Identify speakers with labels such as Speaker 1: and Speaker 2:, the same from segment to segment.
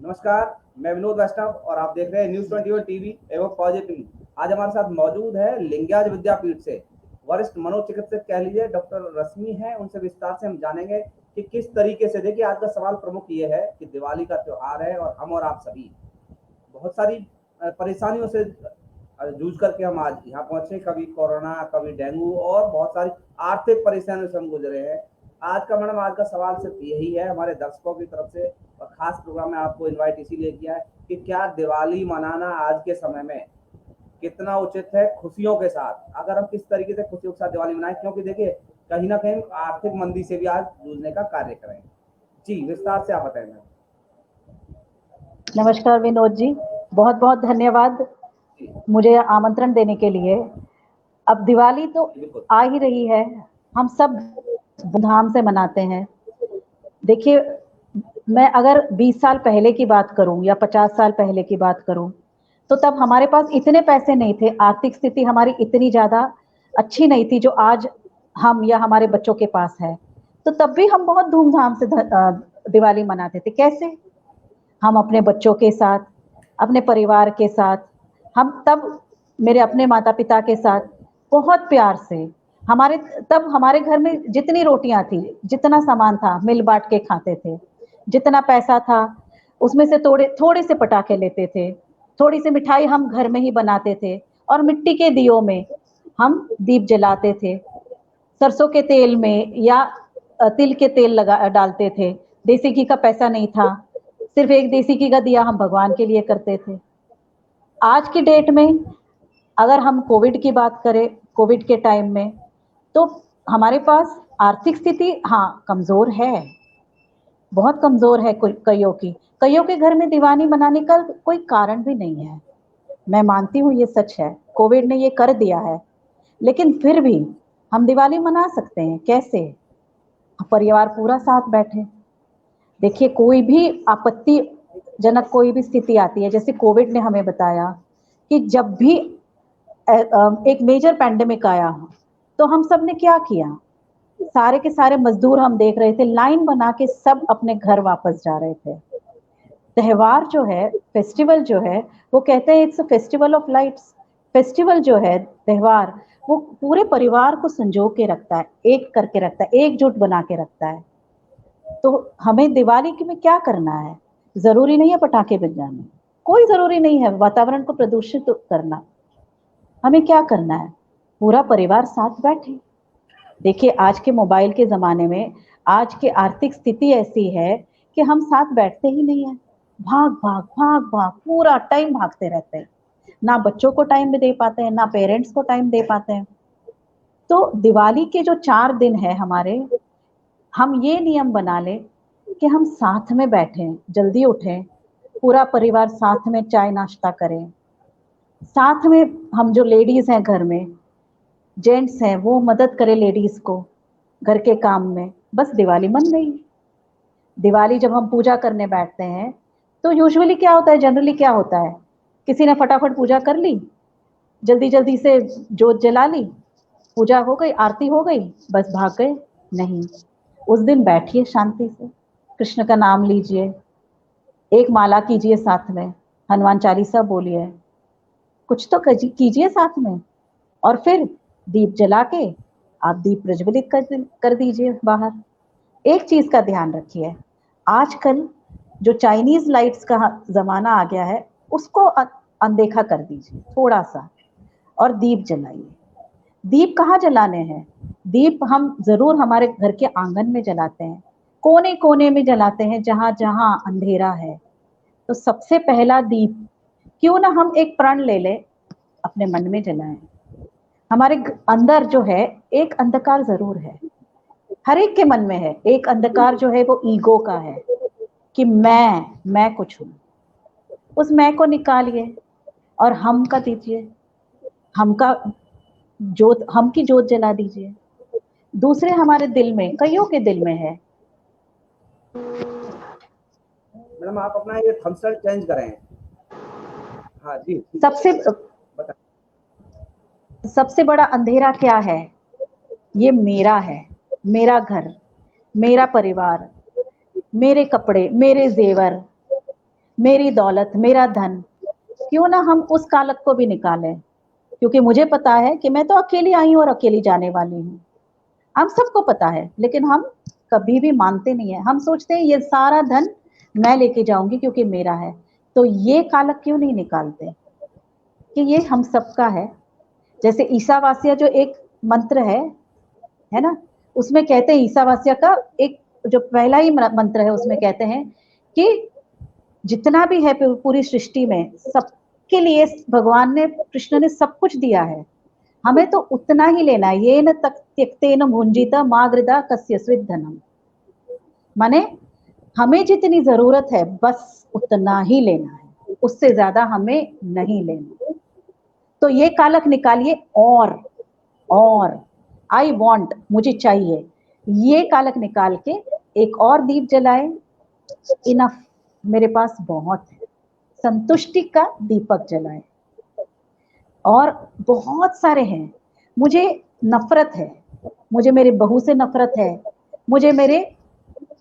Speaker 1: नमस्कार, मैं विनोद वैष्णव और आप देख रहे हैं न्यूज़ 21 टीवी एवं पॉजिटिव। आज हमारे साथ मौजूद है लिंगायत विद्यापीठ से वरिष्ठ मनोचिकित्सक कह लीजिए डॉक्टर रश्मि हैं। उनसे विस्तार से हम जानेंगे कि किस तरीके से, देखिए आज का सवाल प्रमुख ये है कि दिवाली का त्योहार है और हम और आप सभी बहुत सारी परेशानियों से जूझ करके हम आज यहाँ पहुंचे। कभी कोरोना, कभी डेंगू और बहुत सारी आर्थिक परेशानियों से हम गुजरे हैं। आज का मैडम, आज का सवाल सिर्फ यही है हमारे दर्शकों की तरफ से, और खास प्रोग्राम में आपको इनवाइट इसीलिए किया है कि क्या दिवाली मनाना आज के समय में कितना उचित है खुशियों के साथ, अगर हम किस तरीके से खुशियों के साथ दिवाली मनाएं, क्योंकि देखिए कहीं ना कहीं आर्थिक मंदी से भी आज जूझने का कार्य करें। जी विस्तार से आप बताएं मैम।
Speaker 2: नमस्कार विनोद जी, बहुत बहुत धन्यवाद मुझे आमंत्रण देने के लिए। अब दिवाली तो आ ही रही है, हम सब धूमधाम से मनाते हैं। देखिए, मैं अगर 20 साल पहले की बात करूं या 50 साल पहले की बात करूं, तो तब हमारे पास इतने पैसे नहीं थे, आर्थिक स्थिति हमारी इतनी ज्यादा अच्छी नहीं थी जो आज हम या हमारे बच्चों के पास है। तो तब भी हम बहुत धूमधाम से दिवाली मनाते थे। कैसे? हम अपने बच्चों के साथ, अपने परिवार के साथ, हम तब मेरे अपने माता पिता के साथ बहुत प्यार से, तब हमारे घर में जितनी रोटियां थी, जितना सामान था, मिल बांट के खाते थे। जितना पैसा था उसमें से थोड़े थोड़े से पटाखे लेते थे, थोड़ी सी मिठाई हम घर में ही बनाते थे और मिट्टी के दियों में हम दीप जलाते थे। सरसों के तेल में या तिल के तेल लगा डालते थे। देसी घी का पैसा नहीं था, सिर्फ एक देसी घी का दिया हम भगवान के लिए करते थे। आज की डेट में अगर हम कोविड की बात करें, कोविड के टाइम में तो हमारे पास आर्थिक स्थिति हाँ कमजोर है, बहुत कमजोर है। कईयों के घर में दिवाली मनाने का कोई कारण भी नहीं है। मैं मानती हूँ ये सच है, कोविड ने ये कर दिया है, लेकिन फिर भी हम दिवाली मना सकते हैं। कैसे? परिवार पूरा साथ बैठे। देखिए, कोई भी आपत्तिजनक कोई भी स्थिति आती है, जैसे कोविड ने हमें बताया कि जब भी एक मेजर पैंडेमिक आया तो हम सब ने क्या किया, सारे के सारे मजदूर हम देख रहे थे लाइन बना के सब अपने घर वापस जा रहे थे। त्योहार जो है, फेस्टिवल जो है, वो कहते हैं it's a festival of lights. Festival जो है, त्योहार, वो पूरे परिवार को संजो के रखता है, एक करके रखता है, एकजुट बना के रखता है। तो हमें दिवाली में क्या करना है? जरूरी नहीं है पटाखे बजाने, कोई जरूरी नहीं है वातावरण को प्रदूषित करना। हमें क्या करना है? पूरा परिवार साथ बैठे। देखिए, आज के मोबाइल के जमाने में आज की आर्थिक स्थिति ऐसी है कि हम साथ बैठते ही नहीं है। भाग भाग भाग भाग पूरा टाइम भागते रहते हैं, ना बच्चों को टाइम दे पाते हैं, ना पेरेंट्स को टाइम दे पाते हैं। तो दिवाली के जो 4 दिन है हमारे, हम ये नियम बना ले कि हम साथ में बैठें, जल्दी उठें, पूरा परिवार साथ में चाय नाश्ता करें। साथ में हम जो लेडीज हैं घर में, जेंट्स हैं, वो मदद करें लेडीज को घर के काम में। बस दिवाली मन गई। दिवाली जब हम पूजा करने बैठते हैं तो यूजुअली क्या होता है, जनरली क्या होता है, किसी ने फटाफट पूजा कर ली, जल्दी जल्दी से जोत जला ली, पूजा हो गई, आरती हो गई, बस भाग गए। नहीं, उस दिन बैठिए शांति से, कृष्ण का नाम लीजिए, एक माला कीजिए, साथ में हनुमान चालीसा बोलिए, कुछ तो कीजिए साथ में। और फिर दीप जला के आप दीप प्रज्वलित कर दीजिए बाहर। एक चीज का ध्यान रखिए, आजकल जो चाइनीज लाइट्स का जमाना आ गया है, उसको अनदेखा कर दीजिए थोड़ा सा और दीप जलाइए। दीप कहाँ जलाने हैं? दीप हम जरूर हमारे घर के आंगन में जलाते हैं, कोने कोने में जलाते हैं, जहां जहां अंधेरा है। तो सबसे पहला दीप क्यों ना हम एक प्रण ले ले, अपने मन में जलाएं। हमारे अंदर जो है एक अंधकार जरूर है, हर एक के मन में है एक अंधकार, जो है वो ईगो का है कि मैं कुछ हूं। उस मैं को निकालिए और हम का दीजिए, हम का जोत, हम की जोत जला दीजिए। दूसरे हमारे दिल में, कईयों के दिल में है।
Speaker 1: मैडम आप अपना ये थंबनेल चेंज करें। हाँ जी।
Speaker 2: सबसे बड़ा अंधेरा क्या है? ये मेरा है, मेरा घर, मेरा परिवार, मेरे कपड़े, मेरे जेवर, मेरी दौलत, मेरा धन, क्यों ना हम उस कालक को भी निकालें, क्योंकि मुझे पता है कि मैं तो अकेली आई हूँ और अकेली जाने वाली हूँ। हम सबको पता है, लेकिन हम कभी भी मानते नहीं है। हम सोचते हैं ये सारा धन मैं लेके जाऊंगी क्योंकि मेरा है। तो ये कालक क्यों नहीं निकालते कि ये हम सबका है। जैसे ईसावास्य जो एक मंत्र है ना, उसमें कहते हैं, ईसावास्य का एक जो पहला ही मंत्र है, उसमें कहते हैं कि जितना भी है पूरी सृष्टि में, सबके लिए भगवान ने, कृष्ण ने सब कुछ दिया है, हमें तो उतना ही लेना है। ये न त्यक्तेन भुंजिता मागृदा कस्यस्वित धनम, माने हमें जितनी जरूरत है बस उतना ही लेना है, उससे ज्यादा हमें नहीं लेना। तो ये कालक निकालिए, और आई वांट, मुझे चाहिए, ये कालक निकाल के एक और दीप जलाए। इनफ, मेरे पास बहुत है, संतुष्टि का दीपक जलाए। और बहुत सारे हैं, मुझे नफरत है, मुझे मेरे बहू से नफरत है, मुझे मेरे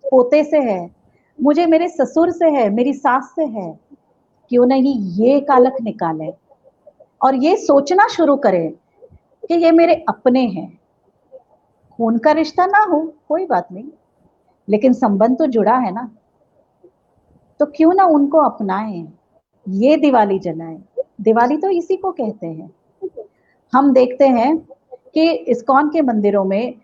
Speaker 2: पोते से है, मुझे मेरे ससुर से है, मेरी सास से है, क्यों नहीं ये कालक निकाले और ये सोचना शुरू करें कि ये मेरे अपने हैं। खून का रिश्ता ना हो कोई बात नहीं, लेकिन संबंध तो जुड़ा है ना, तो क्यों ना उनको अपनाएं, ये दिवाली जलाएं। दिवाली तो इसी को कहते हैं। हम देखते हैं कि इस्कॉन के मंदिरों में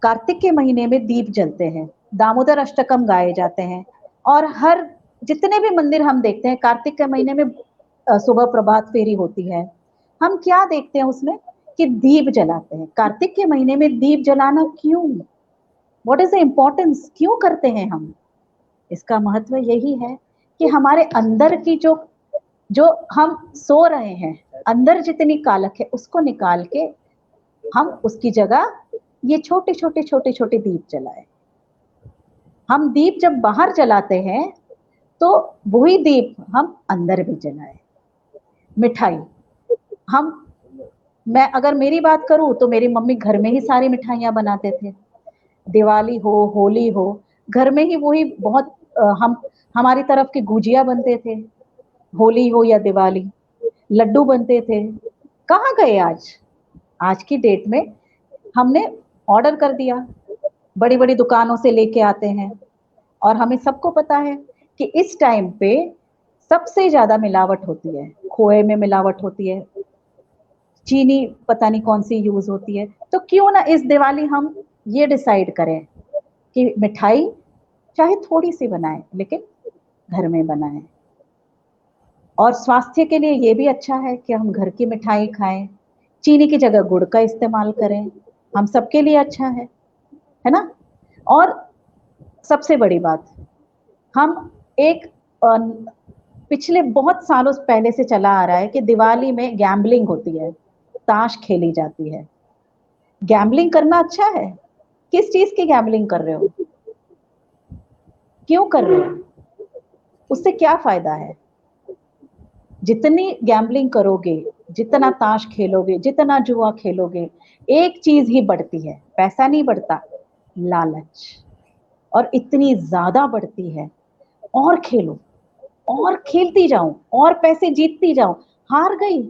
Speaker 2: कार्तिक के महीने में दीप जलते हैं, दामोदर अष्टकम गाए जाते हैं, और हर जितने भी मंदिर हम देखते हैं कार्तिक के महीने में सुबह प्रभात फेरी होती है। हम क्या देखते हैं उसमें कि दीप जलाते हैं। कार्तिक के महीने में दीप जलाना क्यों? What is the importance? क्यों करते हैं हम? इसका महत्व यही है कि हमारे अंदर की जो जो हम सो रहे हैं, अंदर जितनी कालक है उसको निकाल के हम उसकी जगह ये छोटे छोटे छोटे छोटे दीप जलाए। हम दीप जब बाहर जलाते हैं तो वही दीप हम अंदर भी जलाए। मिठाई, मैं अगर मेरी बात करूं तो मेरी मम्मी घर में ही सारी मिठाइयां बनाते थे। दिवाली हो, होली हो, घर में ही वही बहुत हमारी तरफ की गुजिया बनते थे, होली हो या दिवाली, लड्डू बनते थे। कहाँ गए आज? आज की डेट में हमने ऑर्डर कर दिया, बड़ी बड़ी दुकानों से लेके आते हैं, और हमें सबको पता है कि इस टाइम पे सबसे ज्यादा मिलावट होती है। खोए में मिलावट होती है, चीनी पता नहीं कौन सी यूज होती है। तो क्यों ना इस दिवाली हम ये डिसाइड करें कि मिठाई चाहे थोड़ी सी बनाएं, लेकिन घर में बनाएं। और स्वास्थ्य के लिए ये भी अच्छा है कि हम घर की मिठाई खाएं, चीनी की जगह गुड़ का इस्तेमाल करें, हम सबके लिए अच्छा है ना। और सबसे बड़ी बात, हम एक पिछले बहुत सालों पहले से चला आ रहा है कि दिवाली में गैम्बलिंग होती है, ताश खेली जाती है। गैम्बलिंग करना अच्छा है? किस चीज की गैम्बलिंग कर रहे हो? क्यों कर रहे हो? उससे क्या फायदा है? जितनी गैम्बलिंग करोगे, जितना ताश खेलोगे, जितना जुआ खेलोगे, एक चीज ही बढ़ती है, पैसा नहीं बढ़ता, लालच। और इतनी ज्यादा बढ़ती है, और खेलो, और खेलती जाऊं, और पैसे जीतती जाऊं। हार गई?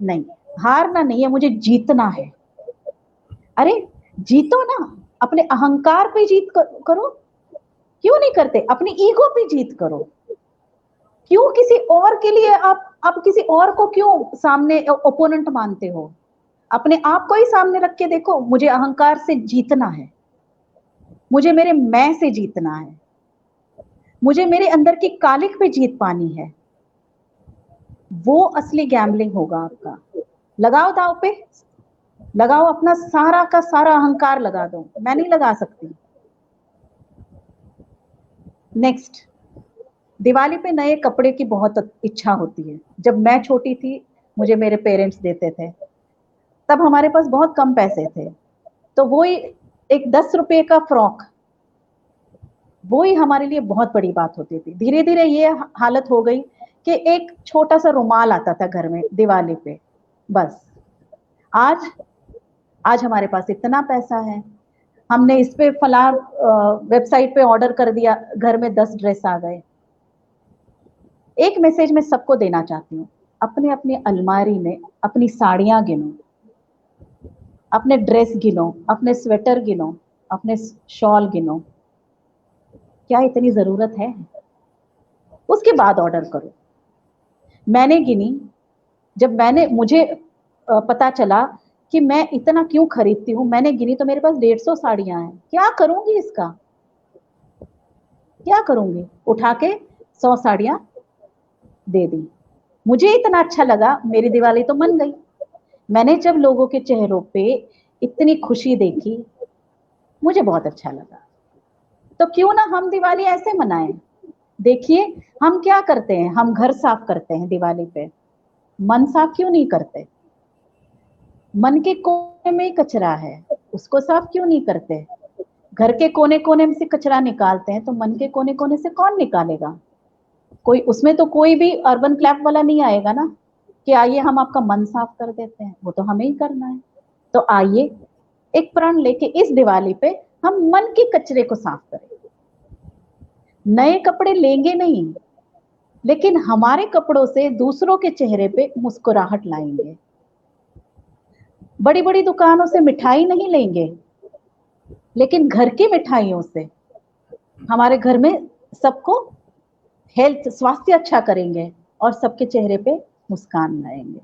Speaker 2: नहीं, हारना नहीं है, मुझे जीतना है। अरे जीतो ना, अपने अहंकार पे जीत करो। क्यों नहीं करते? अपनी ईगो पे जीत करो। क्यों किसी और के लिए आप किसी और को क्यों सामने ओपोनेंट मानते हो? अपने आप को ही सामने रख के देखो, मुझे अहंकार से जीतना है, मुझे मेरे मैं से जीतना है, मुझे मेरे अंदर की कालिक पे जीत पानी है। वो असली गैम्बलिंग होगा आपका। लगाओ दाव पे, लगाओ, अपना सारा का सारा अहंकार लगा दो। मैं नहीं लगा सकती। नेक्स्ट, दिवाली पे नए कपड़े की बहुत इच्छा होती है। जब मैं छोटी थी, मुझे मेरे पेरेंट्स देते थे, तब हमारे पास बहुत कम पैसे थे, तो वो ही एक 10 रुपए का फ्रॉक, वो ही हमारे लिए बहुत बड़ी बात होती थी। धीरे धीरे ये हालत हो गई कि एक छोटा सा रुमाल आता था घर में दिवाली पे, बस। आज हमारे पास इतना पैसा है, हमने इस पे फला वेबसाइट पे ऑर्डर कर दिया, घर में 10 ड्रेस आ गए। एक मैसेज मैं सबको देना चाहती हूँ, अपने अपने अलमारी में अपनी साड़ियां गिनो, अपने ड्रेस गिनो, अपने स्वेटर गिनो, अपने शॉल गिनो, क्या इतनी जरूरत है? उसके बाद ऑर्डर करो। मैंने गिनी, जब मुझे पता चला कि मैं इतना क्यों खरीदती हूँ, मैंने गिनी तो मेरे पास 150 साड़ियां हैं। क्या करूंगी इसका, क्या करूंगी? उठा के 100 साड़ियां दे दी। मुझे इतना अच्छा लगा, मेरी दिवाली तो मन गई। मैंने जब लोगों के चेहरों पे इतनी खुशी देखी, मुझे बहुत अच्छा लगा। तो क्यों ना हम दिवाली ऐसे मनाएं। देखिए हम क्या करते हैं, हम घर साफ करते हैं दिवाली पे, मन साफ क्यों नहीं करते? मन के कोने में कचरा है, उसको साफ क्यों नहीं करते? घर के कोने कोने में से कचरा निकालते हैं तो मन के कोने कोने से कौन निकालेगा? कोई उसमें तो कोई भी अर्बन क्लैप वाला नहीं आएगा ना कि आइए हम आपका मन साफ कर देते हैं, वो तो हमें ही करना है। तो आइए एक प्रण लेके इस दिवाली पे हम मन के कचरे को साफ करें। नए कपड़े लेंगे नहीं, लेकिन हमारे कपड़ों से दूसरों के चेहरे पे मुस्कुराहट लाएंगे। बड़ी बड़ी दुकानों से मिठाई नहीं लेंगे, लेकिन घर की मिठाइयों से हमारे घर में सबको हेल्थ, स्वास्थ्य अच्छा करेंगे और सबके चेहरे पे मुस्कान लाएंगे।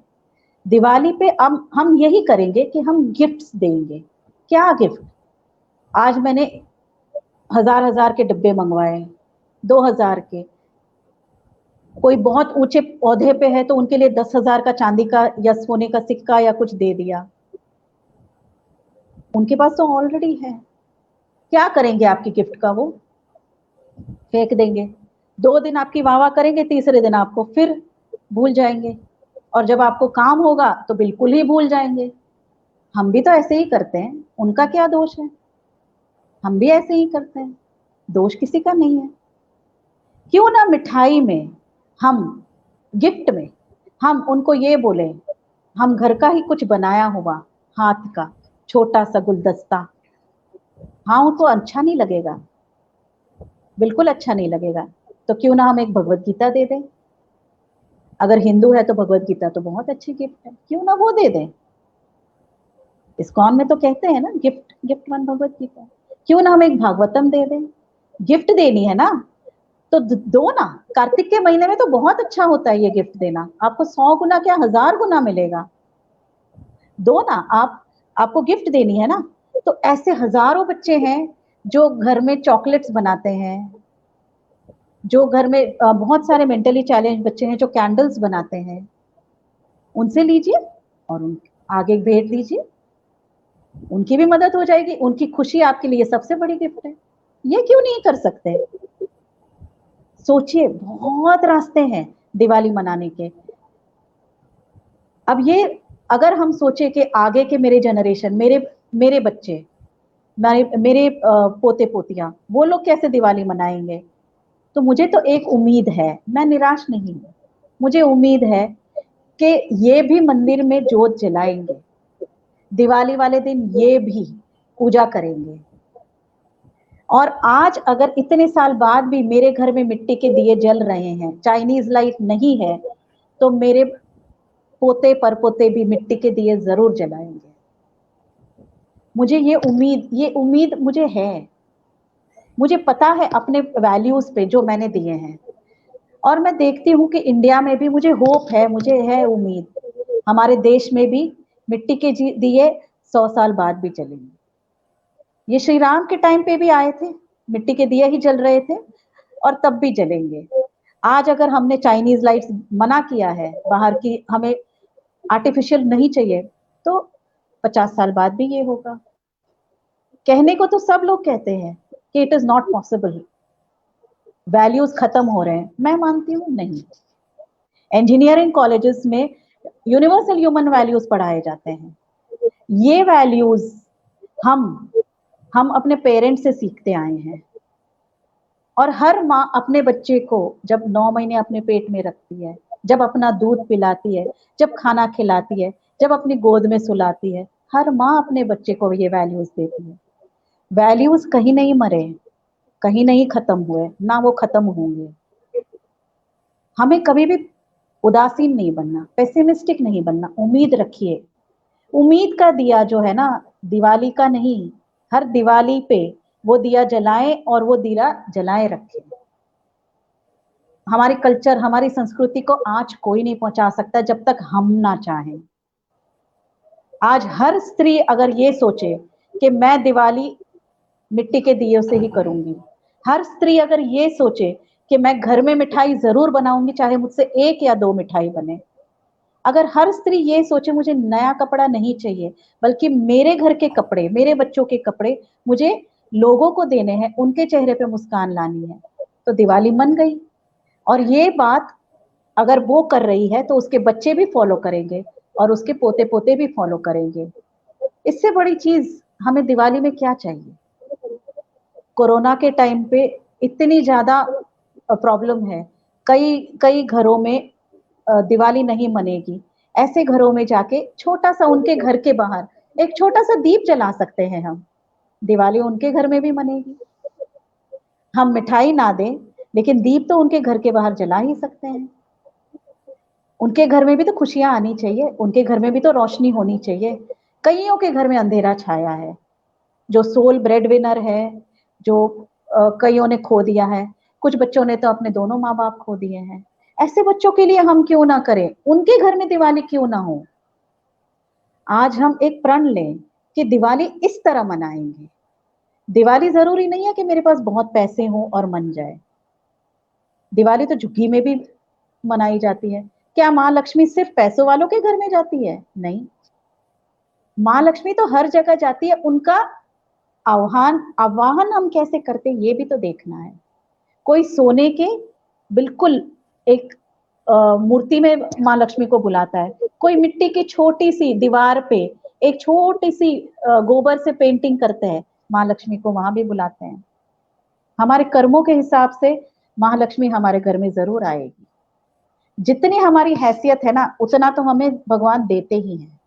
Speaker 2: दिवाली पे हम यही करेंगे कि हम गिफ्ट्स देंगे। क्या गिफ्ट? आज मैंने 1000 के डिब्बे मंगवाए, 2000 के। कोई बहुत ऊंचे पौधे पे है तो उनके लिए 10,000 का चांदी का या सोने का सिक्का या कुछ दे दिया। उनके पास तो ऑलरेडी है। क्या करेंगे आपकी गिफ्ट का? वो फेंक देंगे। 2 दिन आपकी वाह वाह करेंगे, तीसरे दिन आपको फिर भूल जाएंगे, और जब आपको काम होगा तो बिल्कुल ही भूल जाएंगे। हम भी तो ऐसे ही करते हैं, उनका क्या दोष है? हम भी ऐसे ही करते हैं, दोष किसी का नहीं है। क्यों ना मिठाई में, हम गिफ्ट में हम उनको ये बोले, हम घर का ही कुछ बनाया हुआ हाथ का छोटा सा गुलदस्ता। हाँ उनको अच्छा नहीं लगेगा, बिल्कुल अच्छा नहीं लगेगा। तो क्यों ना हम एक भगवत गीता दे दें। अगर हिंदू है तो भगवत गीता तो बहुत अच्छी गिफ्ट है, क्यों ना वो दे दें। इस्कॉन में तो कहते हैं ना, gift gift one Bhagavad Gita. क्यों ना हम एक भागवतम दे दें। गिफ्ट देनी है ना तो दो ना। कार्तिक के महीने में तो बहुत अच्छा होता है ये गिफ्ट देना, आपको 100 गुना क्या 1000 गुना मिलेगा। दो ना आप, आपको गिफ्ट देनी है ना। तो ऐसे हजारों बच्चे हैं जो घर में चॉकलेट्स बनाते हैं, जो घर में बहुत सारे मेंटली चैलेंज बच्चे हैं जो कैंडल्स बनाते हैं, उनसे लीजिए और उन आगे भेज दीजिए। उनकी भी मदद हो जाएगी, उनकी खुशी आपके लिए सबसे बड़ी गिफ्ट है। ये क्यों नहीं कर सकते? सोचिए, बहुत रास्ते हैं दिवाली मनाने के। अब ये अगर हम सोचे कि आगे के मेरे जनरेशन, मेरे मेरे बच्चे, मेरे पोते पोतियां, वो लोग कैसे दिवाली मनाएंगे, तो मुझे तो एक उम्मीद है, मैं निराश नहीं हूँ। मुझे उम्मीद है कि ये भी मंदिर में जोत जलाएंगे, दिवाली वाले दिन ये भी पूजा करेंगे। और आज अगर इतने साल बाद भी मेरे घर में मिट्टी के दिए जल रहे हैं, चाइनीज लाइट नहीं है, तो मेरे पोते परपोते भी मिट्टी के दिए जरूर जलाएंगे। मुझे ये उम्मीद मुझे है। मुझे पता है अपने वैल्यूज पे जो मैंने दिए हैं, और मैं देखती हूँ कि इंडिया में भी मुझे होप है, मुझे है उम्मीद, हमारे देश में भी मिट्टी के दिए 100 साल बाद भी चलेंगे। ये श्री राम के टाइम पे भी आए थे, मिट्टी के दिए ही जल रहे थे और तब भी जलेंगे। आज अगर हमने चाइनीज लाइट्स मना किया है, बाहर की, हमें आर्टिफिशियल नहीं चाहिए, तो 50 साल बाद भी ये होगा। कहने को तो सब लोग कहते हैं कि it is not possible, values खत्म हो रहे हैं। मैं मानती हूँ नहीं। इंजीनियरिंग कॉलेजेस में यूनिवर्सल ह्यूमन वैल्यूज पढ़ाए जाते हैं। ये वैल्यूज हम अपने पेरेंट्स से सीखते आए हैं। और हर माँ अपने बच्चे को जब 9 महीने अपने पेट में रखती है, जब अपना दूध पिलाती है, जब खाना खिलाती है, जब अपनी गोद में सुलाती है, हर माँ अपने बच्चे को ये वैल्यूज देती है। वैल्यूज कहीं नहीं मरे, कहीं नहीं खत्म हुए, ना वो खत्म होंगे। हमें कभी भी उदासीन नहीं बनना, पेसिमिस्टिक नहीं बनना, उम्मीद रखिए। उम्मीद का दिया जो है ना, दिवाली का नहीं, हर दिवाली पे वो दिया जलाएं और वो दिया जलाए रखें। हमारी कल्चर, हमारी संस्कृति को आँच कोई नहीं पहुंचा सकता जब तक हम ना चाहें। आज हर स्त्री अगर ये सोचे कि मैं दिवाली मिट्टी के दियों से ही करूंगी, हर स्त्री अगर ये सोचे कि मैं घर में मिठाई जरूर बनाऊंगी, चाहे मुझसे 1 या 2 मिठाई बने, अगर हर स्त्री ये सोचे मुझे नया कपड़ा नहीं चाहिए, बल्कि मेरे घर के कपड़े, मेरे बच्चों के कपड़े मुझे लोगों को देने हैं, उनके चेहरे पे मुस्कान लानी है, तो दिवाली मन गई। और ये बात अगर वो कर रही है तो उसके बच्चे भी फॉलो करेंगे और उसके पोते पोते भी फॉलो करेंगे। इससे बड़ी चीज हमें दिवाली में क्या चाहिए? कोरोना के टाइम पे इतनी ज्यादा प्रॉब्लम है, कई कई घरों में दिवाली नहीं मनेगी। ऐसे घरों में जाके छोटा सा उनके घर के बाहर एक छोटा सा दीप जला सकते हैं हम, दिवाली उनके घर में भी मनेगी। हम मिठाई ना दें, लेकिन दीप तो उनके घर के बाहर जला ही सकते हैं। उनके घर में भी तो खुशियां आनी चाहिए, उनके घर में भी तो रोशनी होनी चाहिए। कईयों के घर में अंधेरा छाया है, जो सोल ब्रेड विनर है, जो कईयों ने खो दिया है, कुछ बच्चों ने तो अपने दोनों माँ बाप खो दिए हैं। ऐसे बच्चों के लिए हम क्यों ना करें, उनके घर में दिवाली क्यों ना हो? आज हम एक प्रण लें कि दिवाली इस तरह मनाएंगे। दिवाली जरूरी नहीं है कि मेरे पास बहुत पैसे हों और मन जाए। दिवाली तो झुग्गी में भी मनाई जाती है। क्या माँ लक्ष्मी सिर्फ पैसों वालों के घर में जाती है? नहीं, माँ लक्ष्मी तो हर जगह जाती है। उनका आह्वान हम कैसे करते ये भी तो देखना है। कोई सोने के बिल्कुल एक मूर्ति में माँ लक्ष्मी को बुलाता है, कोई मिट्टी की छोटी सी दीवार पे एक छोटी सी गोबर से पेंटिंग करते हैं, माँ लक्ष्मी को वहां भी बुलाते हैं। हमारे कर्मों के हिसाब से महालक्ष्मी हमारे घर में जरूर आएगी। जितनी हमारी हैसियत है ना, उतना तो हमें भगवान देते ही हैं।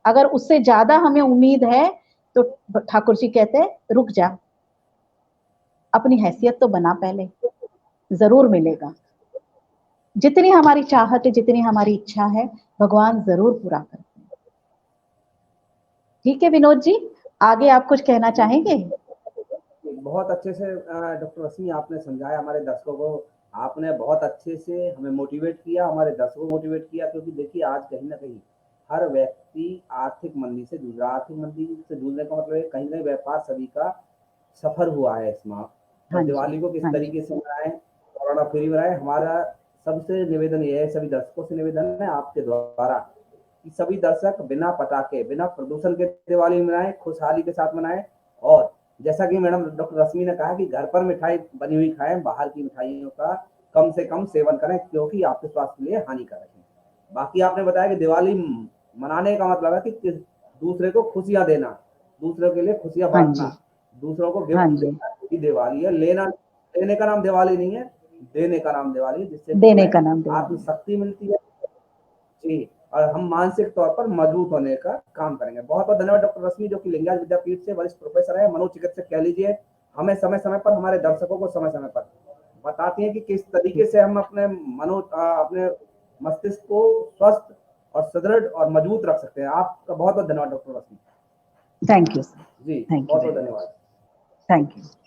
Speaker 2: अगर उससे ज्यादा हमें उम्मीद है तो ठाकुर जी कहते हैं रुक जा, अपनी हैसियत तो बना पहले, जरूर मिलेगा। जितनी हमारी चाहत है, जितनी हमारी इच्छा है, भगवान जरूर पूरा करते हैं। ठीक है विनोद जी, आगे आप कुछ कहना चाहेंगे?
Speaker 1: बहुत अच्छे से डॉक्टर रश्मि आपने समझाया हमारे दर्शकों को। आपने बहुत अच्छे से हमें मोटिवेट किया, हमारे दर्शकों को मोटिवेट किया, क्योंकि देखिए आज कहीं ना कहीं हर व्यक्ति आर्थिक मंदी से जूझ रहा है। आर्थिक मंदी से जूझने का मतलब है कहीं ना कहीं व्यापार सभी का सफर हुआ है इस माह। तो
Speaker 2: हाँ जी,
Speaker 1: दिवाली को किस
Speaker 2: हाँ जी,
Speaker 1: तरीके से मनाएं, कोरोना फ्री बनाए, हमारा सबसे निवेदन ये है, सभी दर्शकों से निवेदन है आपके द्वारा कि सभी दर्शक बिना पटाखे, बिना प्रदूषण के दिवाली मनाएं, खुशहाली के साथ मनाएं। और जैसा कि मैडम डॉक्टर रश्मि ने कहा कि घर पर मिठाई बनी हुई खाएं, बाहर की मिठाइयों का कम से कम सेवन करें, क्योंकि आपके स्वास्थ्य के लिए हानिकारक है। बाकी आपने बताया कि दिवाली मनाने का मतलब है कि दूसरे को खुशियां देना, दूसरों के लिए खुशियां
Speaker 2: हाँ
Speaker 1: बांटना,
Speaker 2: जी,
Speaker 1: दूसरों को
Speaker 2: हाँ
Speaker 1: गिफ्ट
Speaker 2: जी,
Speaker 1: देना ही दिवाली है। लेने का नाम दिवाली नहीं है, देने का नाम दिवाली है, जिससे कि
Speaker 2: देने
Speaker 1: हमें
Speaker 2: का नाम दिवाली।
Speaker 1: आत्मशक्ति मिलती है जी, और हम मानसिक तौर पर मजबूत होने का काम करेंगे। बहुत बहुत धन्यवाद डॉक्टर रश्मि, जो कि लिंगायत विद्यापीठ से वरिष्ठ प्रोफेसर है, मनोचिकित्सक कह लीजिए। हमें समय समय पर, हमारे दर्शकों को समय समय पर बताती हैं कि किस तरीके से हम अपने मस्तिष्क को स्वस्थ और सुदृढ़ और मजबूत रख सकते हैं। आपका बहुत बहुत धन्यवाद doctor Rashmi
Speaker 2: thank you sir,
Speaker 1: जी,
Speaker 2: थैंक यू
Speaker 1: बहुत बहुत
Speaker 2: वेरी मच,
Speaker 1: धन्यवाद।
Speaker 2: Thank you.